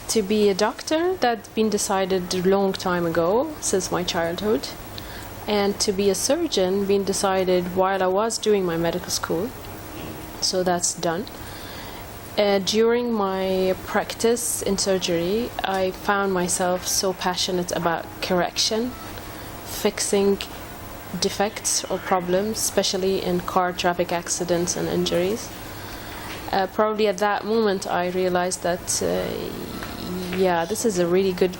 To be a doctor, that's been decided a long time ago, since my childhood. And to be a surgeon, been decided while I was doing my medical school. So that's done. During my practice in surgery, I found myself so passionate about correction, fixing defects or problems, especially in car traffic accidents and injuries. Probably at that moment I realized that this is a really good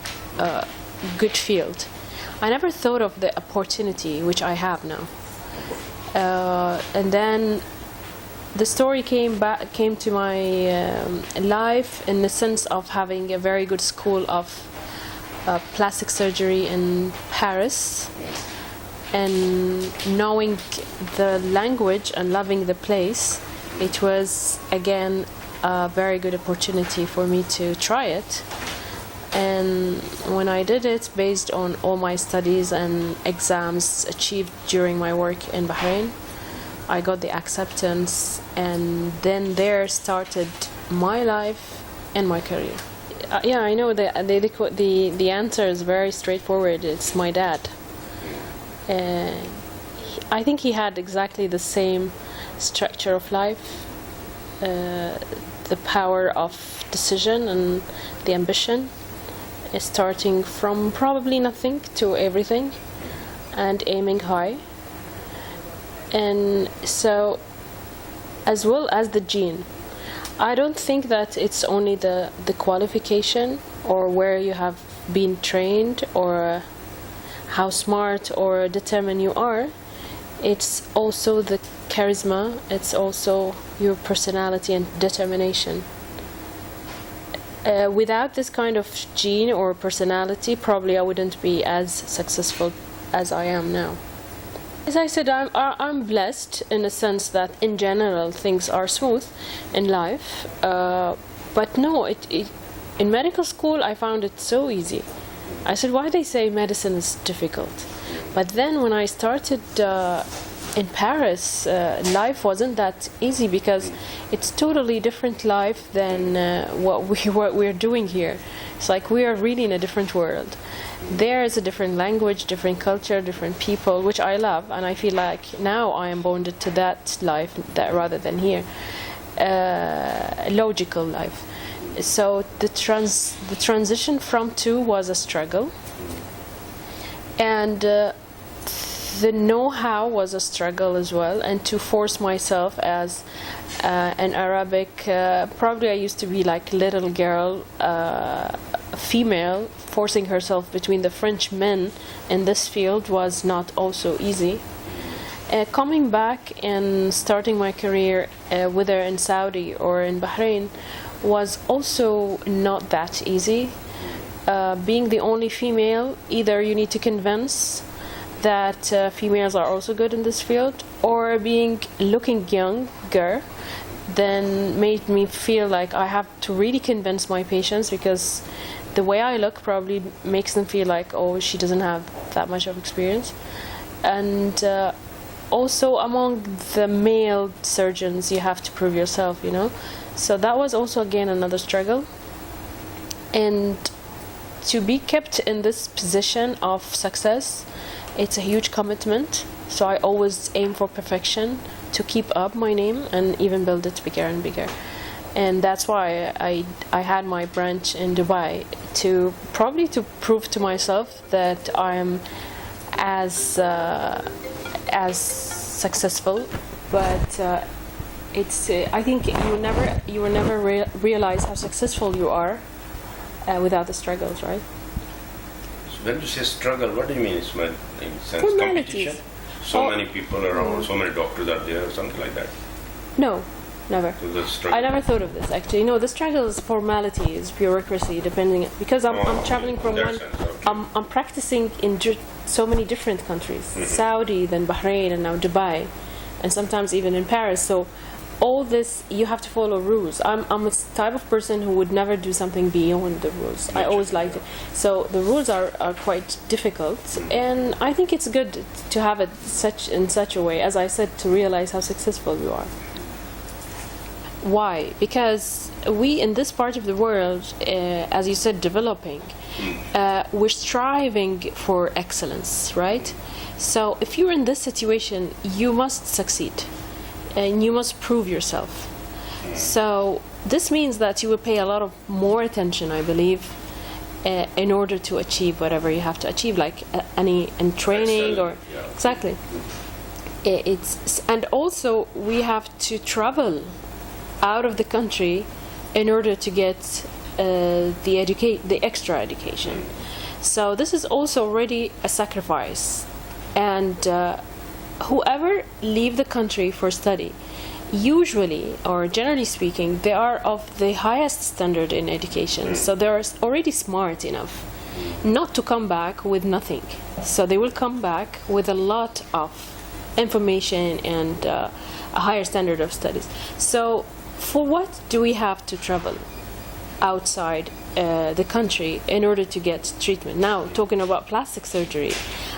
field. I never thought of the opportunity which I have now. And then the story came to my life in the sense of having a very good school of plastic surgery in Paris, and knowing the language and loving the place. It was again a very good opportunity for me to try it. And when I did it, based on all my studies and exams achieved during my work in Bahrain, I got the acceptance, and then there started my life and my career. I know the answer is very straightforward. It's my dad. I think he had exactly the same structure of life, the power of decision and the ambition, starting from probably nothing to everything and aiming high. And so, as well as the gene, I don't think that it's only the qualification or where you have been trained or how smart or determined you are. It's also the charisma, it's also your personality and determination. Without this kind of gene or personality, probably I wouldn't be as successful as I am now. As I said, I'm blessed in a sense that in general things are smooth in life, but no, in medical school I found it so easy. I said, why they say medicine is difficult? But then when I started in Paris, life wasn't that easy, because it's totally different life than what we're doing here. It's like we are really in a different world. There is a different language, different culture, different people, which I love, and I feel like now I am bonded to that life rather than here. Logical life. So the transition from to was a struggle, and the know-how was a struggle as well, and to force myself as an Arabic, probably I used to be like little girl, female, forcing herself between the French men in this field was not also easy. Coming back and starting my career, whether in Saudi or in Bahrain, was also not that easy. Being the only female, either you need to convince that females are also good in this field, or looking younger, then made me feel like I have to really convince my patients, because the way I look probably makes them feel like, oh, she doesn't have that much of experience. And also among the male surgeons, you have to prove yourself, So that was also again another struggle. And to be kept in this position of success, it's a huge commitment. So I always aim for perfection, to keep up my name and even build it bigger and bigger. And that's why I had my branch in Dubai, to prove to myself that I am as successful. But I think you will never realize how successful you are without the struggles, right? So when you say struggle, what do you mean? It's in sense competition? So many people around, so many doctors are there, or something like that? No, never. So I never thought of this actually. No, the struggle is formality, is bureaucracy, because I'm traveling from one. Okay. I'm practicing in so many different countries, Saudi, then Bahrain, and now Dubai, and sometimes even in Paris. So all this, you have to follow rules. I'm a type of person who would never do something beyond the rules. I always liked it. So the rules are quite difficult, and I think it's good to have it in such a way, as I said, to realize how successful you are. Why? Because we in this part of the world, as you said, developing, we're striving for excellence, right? So if you're in this situation, you must succeed and you must prove yourself. So this means that you will pay a lot of more attention, I believe, in order to achieve whatever you have to achieve, like any in training or exactly. And also we have to travel out of the country in order to get the extra education. So this is also already a sacrifice. And whoever leave the country for study, usually or generally speaking, they are of the highest standard in education. So they're already smart enough not to come back with nothing. So they will come back with a lot of information and a higher standard of studies. So for what do we have to travel outside the country in order to get treatment? Now, talking about plastic surgery,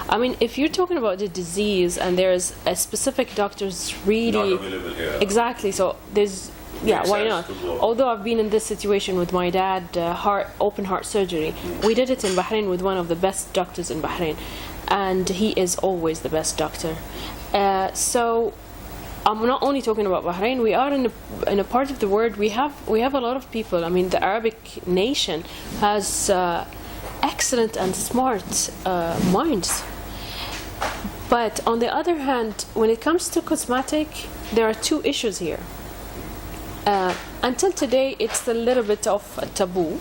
I mean, if you're talking about the disease and there's a specific doctor's really not available here. Exactly, so there's why not? Although I've been in this situation with my dad, open heart surgery. We did it in Bahrain with one of the best doctors in Bahrain, and he is always the best doctor. So I'm not only talking about Bahrain. We are in a part of the world we have a lot of people. I mean, the Arabic nation has excellent and smart minds. But on the other hand, when it comes to cosmetic, there are two issues here. Until today, it's a little bit of a taboo.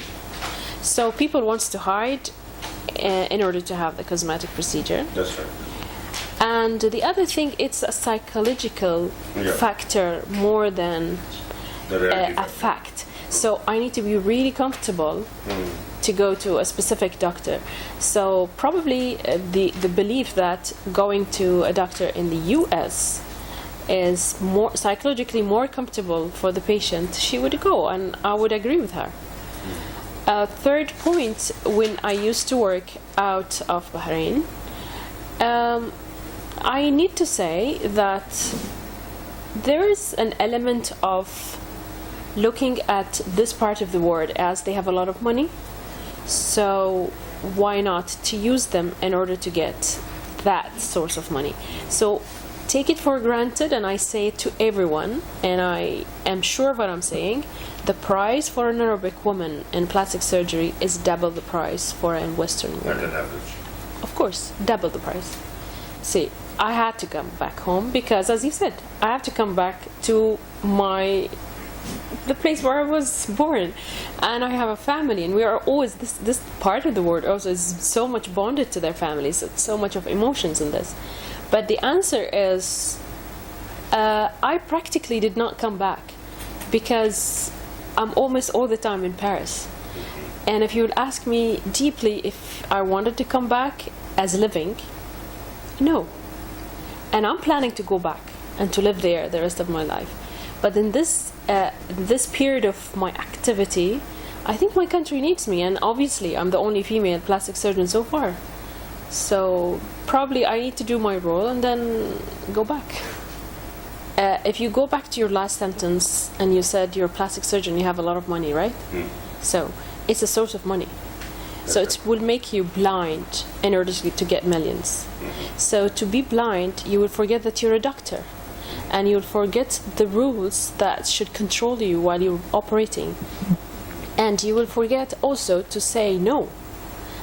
So people want to hide in order to have the cosmetic procedure. That's right. And the other thing, it's a psychological factor more than a fact. So I need to be really comfortable to go to a specific doctor. So probably the belief that going to a doctor in the US is more psychologically more comfortable for the patient, she would go, and I would agree with her. Third point, when I used to work out of Bahrain, I need to say that there is an element of looking at this part of the world as they have a lot of money, so why not to use them in order to get that source of money. So take it for granted, and I say it to everyone, and I am sure of what I'm saying, the price for an Arabic woman in plastic surgery is double the price for a Western woman. At an average. Of course, double the price. See, I had to come back home because, as you said, I have to come back to the place where I was born, and I have a family, and we are always this part of the world also is so much bonded to their families. It's so much of emotions in this. But the answer is, I practically did not come back because I'm almost all the time in Paris. And if you would ask me deeply if I wanted to come back as living, no. And I'm planning to go back and to live there the rest of my life. But in this period of my activity, I think my country needs me, and obviously I'm the only female plastic surgeon so far. So probably I need to do my role and then go back. If you go back to your last sentence and you said you're a plastic surgeon, you have a lot of money, right? So it's a source of money. So it will make you blind in order to get millions. So to be blind, you will forget that you're a doctor, and you'll forget the rules that should control you while you're operating. And you will forget also to say no.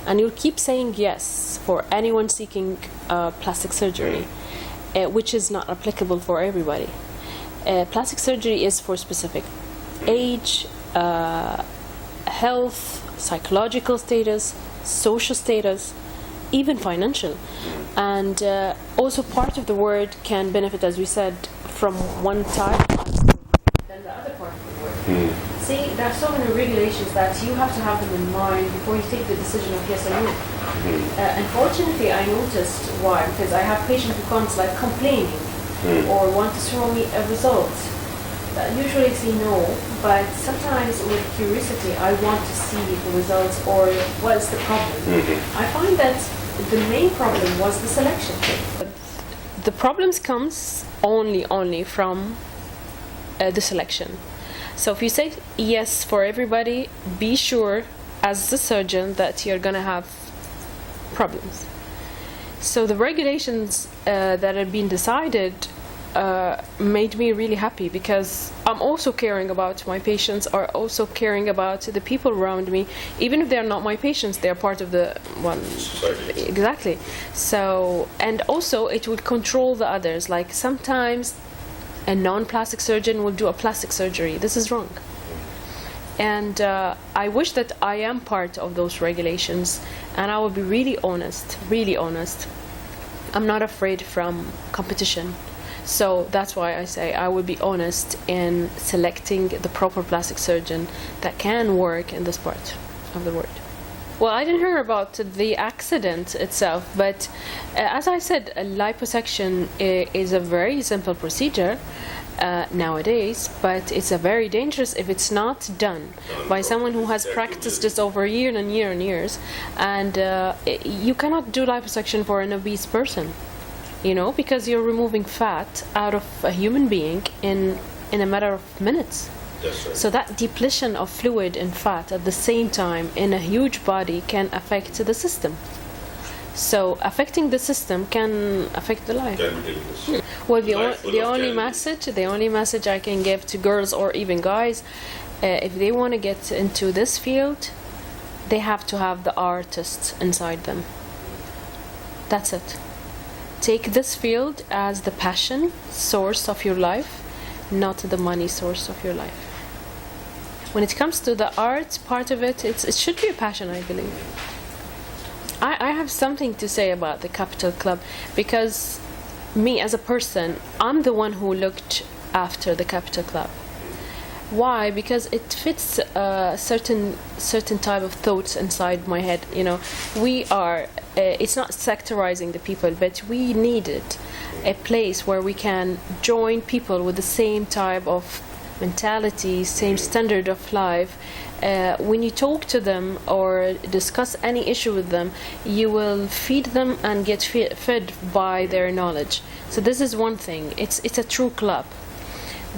And you'll keep saying yes for anyone seeking plastic surgery, which is not applicable for everybody. Plastic surgery is for specific age, health, psychological status, social status, even financial. And also part of the world can benefit, as we said, from one type than the other part of the world. See, there are so many regulations that you have to have them in mind before you take the decision of yes or no. Unfortunately, I noticed why, because I have patients who comes like complaining or want to show me a result. Usually I say no, but sometimes with curiosity I want to see the results or what's the problem. I find that the main problem was the selection. The problems comes only from the selection. So if you say yes for everybody, be sure as the surgeon that you're gonna have problems. So the regulations that have been decided made me really happy, because I'm also caring about my patients, or also caring about the people around me. Even if they're not my patients, they're part of the one Society. exactly. So, and also it would control the others. Like sometimes a non-plastic surgeon will do a plastic surgery. This is wrong. And I wish that I am part of those regulations, and I will be really honest, really honest. I'm not afraid from competition. So that's why I say I will be honest in selecting the proper plastic surgeon that can work in this part of the world. Well, I didn't hear about the accident itself, but as I said, a liposuction is a very simple procedure nowadays, but it's a very dangerous if it's not done by someone who has practiced this over years and years and years. And you cannot do liposuction for an obese person, you know, because you're removing fat out of a human being in a matter of minutes. That's right. So that depletion of fluid and fat at the same time in a huge body can affect the system. So affecting the system can affect the life. Can be dangerous. Well, Life full the of only challenges. message I can give to girls or even guys, if they want to get into this field, they have to have the artist inside them. That's it. Take this field as the passion source of your life, not the money source of your life. When it comes to the art part of it, it should be a passion, I believe. I have something to say about the Capital Club, because me as a person, I'm the one who looked after the Capital Club. Why? Because it fits a certain type of thoughts inside my head. You know, we are. It's not sectorizing the people, but we needed a place where we can join people with the same type of mentality, same standard of life. When you talk to them or discuss any issue with them, you will feed them and get fed by their knowledge. So this is one thing. It's a true club.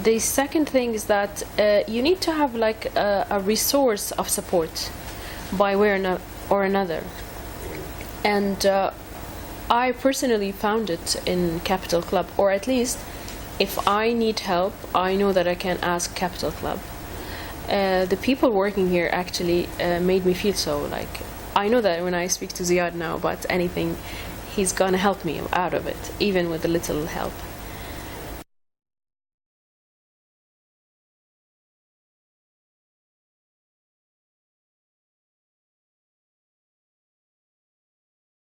The second thing is that you need to have like a resource of support by way or another. And I personally found it in Capital Club, or at least if I need help, I know that I can ask Capital Club. The people working here actually made me feel so. Like, I know that when I speak to Ziad now about anything, he's gonna help me out of it, even with a little help.